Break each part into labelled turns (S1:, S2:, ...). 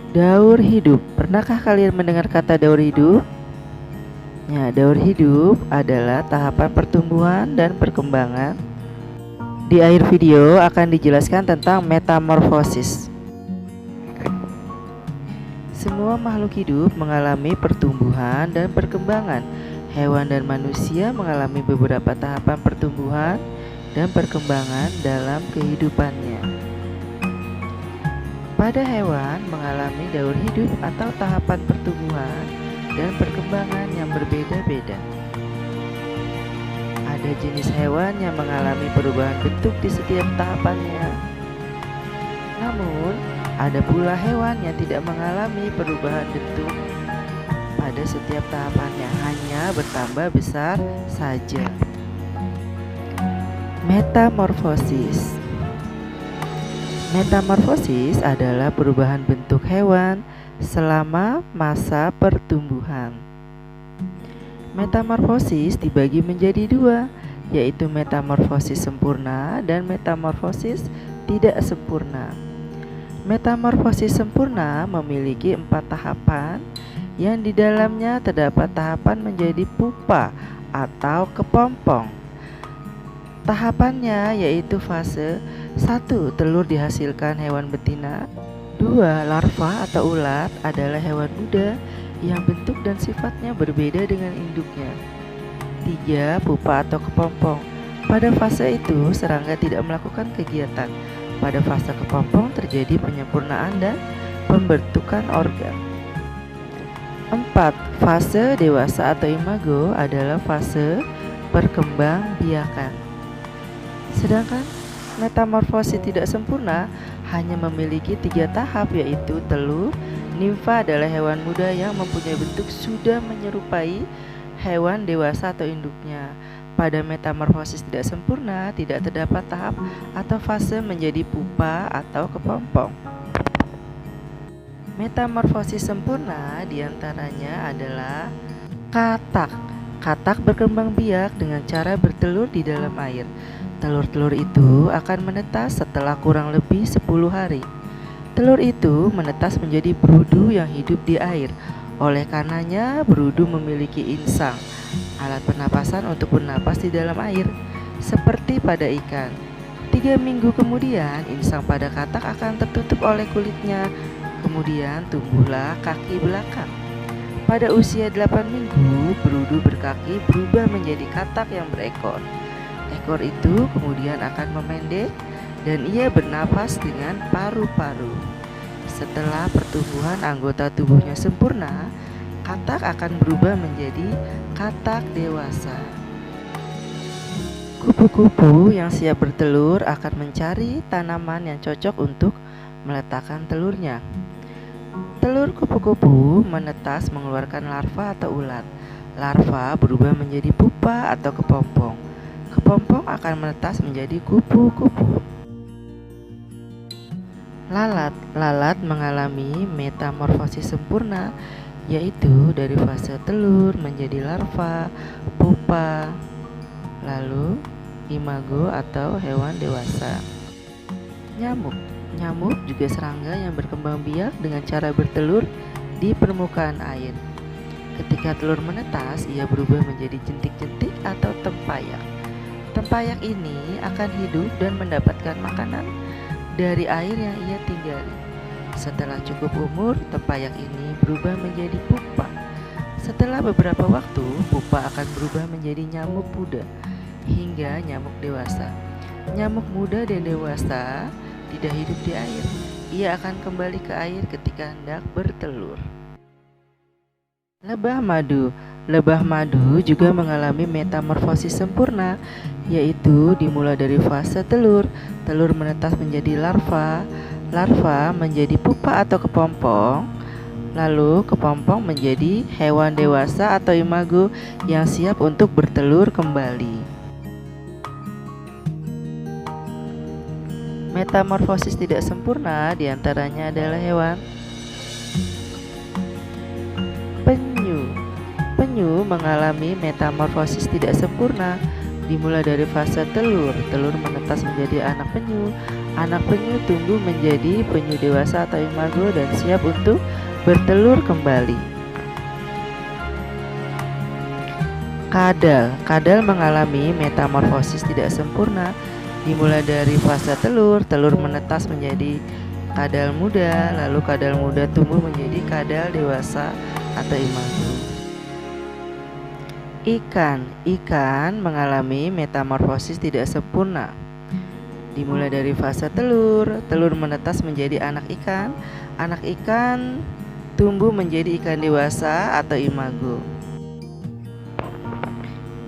S1: Daur hidup. Pernahkah kalian mendengar kata daur hidup? Ya, daur hidup adalah tahapan pertumbuhan dan perkembangan. Di akhir video akan dijelaskan tentang metamorfosis. Semua makhluk hidup mengalami pertumbuhan dan perkembangan. Hewan dan manusia mengalami beberapa tahapan pertumbuhan dan perkembangan dalam kehidupannya. Pada hewan mengalami daur hidup atau tahapan pertumbuhan dan perkembangan yang berbeda-beda. Ada jenis hewan yang mengalami perubahan bentuk di setiap tahapannya. Namun, ada pula hewan yang tidak mengalami perubahan bentuk pada setiap tahapannya, hanya bertambah besar saja. Metamorfosis. Metamorfosis adalah perubahan bentuk hewan selama masa pertumbuhan. Metamorfosis dibagi menjadi dua, yaitu metamorfosis sempurna dan metamorfosis tidak sempurna. Metamorfosis sempurna memiliki 4 tahapan yang di dalamnya terdapat tahapan menjadi pupa atau kepompong. Tahapannya yaitu fase 1. Telur dihasilkan hewan betina. 2. Larva atau ulat adalah hewan muda yang bentuk dan sifatnya berbeda dengan induknya. 3. Pupa atau kepompong. Pada fase itu serangga tidak melakukan kegiatan. Pada fase kepompong terjadi penyempurnaan dan pembentukan organ. 4. Fase dewasa atau imago adalah fase perkembangbiakan. Sedangkan metamorfosis tidak sempurna hanya memiliki 3 tahap, yaitu telur. Nimfa adalah hewan muda yang mempunyai bentuk sudah menyerupai hewan dewasa atau induknya. Pada metamorfosis tidak sempurna tidak terdapat tahap atau fase menjadi pupa atau kepompong. Metamorfosis sempurna diantaranya adalah katak. Katak berkembang biak dengan cara bertelur di dalam air. Telur-telur itu akan menetas setelah kurang lebih 10 hari. Telur itu menetas menjadi berudu yang hidup di air. Oleh karenanya, berudu memiliki insang, alat pernapasan untuk bernapas di dalam air, seperti pada ikan. 3 minggu kemudian, insang pada katak akan tertutup oleh kulitnya. Kemudian tumbuhlah kaki belakang. Pada usia 8 minggu, berudu berkaki berubah menjadi katak yang berekor. Ekor itu kemudian akan memendek dan ia bernapas dengan paru-paru. Setelah pertumbuhan anggota tubuhnya sempurna, katak akan berubah menjadi katak dewasa. Kupu-kupu yang siap bertelur akan mencari tanaman yang cocok untuk meletakkan telurnya. Telur kupu-kupu menetas mengeluarkan larva atau ulat. Larva berubah menjadi pupa atau kepompong. Kepompong akan menetas menjadi kupu-kupu. Lalat mengalami metamorfosis sempurna, yaitu dari fase telur menjadi larva, pupa, lalu imago atau hewan dewasa. Nyamuk juga serangga yang berkembang biak dengan cara bertelur di permukaan air. Ketika telur menetas, ia berubah menjadi jentik-jentik atau tempayak. Tempayak ini akan hidup dan mendapatkan makanan dari air yang ia tinggali. Setelah cukup umur, tempayak ini berubah menjadi pupa. Setelah beberapa waktu, pupa akan berubah menjadi nyamuk muda hingga nyamuk dewasa. Nyamuk muda dan dewasa tidak hidup di air. Ia akan kembali ke air ketika hendak bertelur. Lebah madu. Lebah madu juga mengalami metamorfosis sempurna, yaitu dimulai dari fase telur. Telur menetas menjadi larva, larva menjadi pupa atau kepompong, lalu kepompong menjadi hewan dewasa atau imago yang siap untuk bertelur kembali. Metamorfosis tidak sempurna diantaranya adalah hewan penyu. Penyu mengalami metamorfosis tidak sempurna. Dimulai dari fase telur, telur menetas menjadi anak penyu tumbuh menjadi penyu dewasa atau imago dan siap untuk bertelur kembali. Kadal mengalami metamorfosis tidak sempurna. Dimulai dari fase telur, telur menetas menjadi kadal muda, lalu kadal muda tumbuh menjadi kadal dewasa atau imago. Ikan mengalami metamorfosis tidak sempurna. Dimulai dari fase telur, telur menetas menjadi anak ikan tumbuh menjadi ikan dewasa atau imago.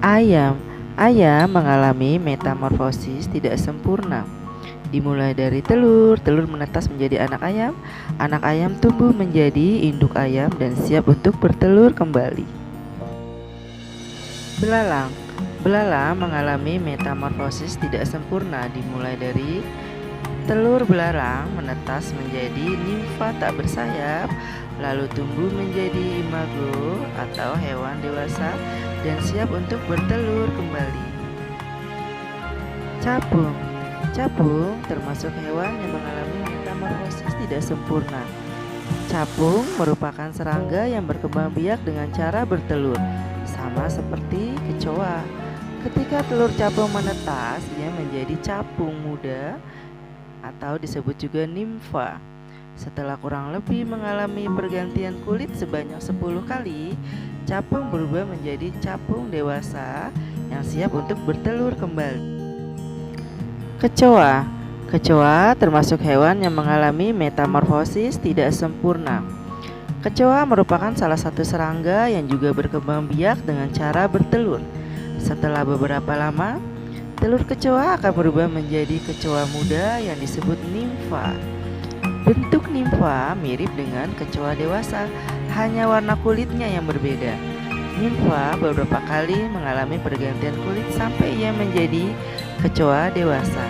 S1: Ayam mengalami metamorfosis tidak sempurna. Dimulai dari telur menetas menjadi anak ayam tumbuh menjadi induk ayam dan siap untuk bertelur kembali. Belalang mengalami metamorfosis tidak sempurna. Dimulai dari telur belalang menetas menjadi nimfa tak bersayap, lalu tumbuh menjadi imago atau hewan dewasa dan siap untuk bertelur kembali. Capung termasuk hewan yang mengalami metamorfosis tidak sempurna. Capung merupakan serangga yang berkembang biak dengan cara bertelur, sama seperti kecoa. Ketika telur capung menetas, ia menjadi capung muda atau disebut juga nimfa. Setelah kurang lebih mengalami pergantian kulit sebanyak 10 kali, capung berubah menjadi capung dewasa yang siap untuk bertelur kembali. Kecoa termasuk hewan yang mengalami metamorfosis tidak sempurna. Kecoa merupakan salah satu serangga yang juga berkembang biak dengan cara bertelur. Setelah beberapa lama, telur kecoa akan berubah menjadi kecoa muda yang disebut nimfa. Bentuk nimfa mirip dengan kecoa dewasa, hanya warna kulitnya yang berbeda. Nimfa beberapa kali mengalami pergantian kulit sampai ia menjadi kecoa dewasa.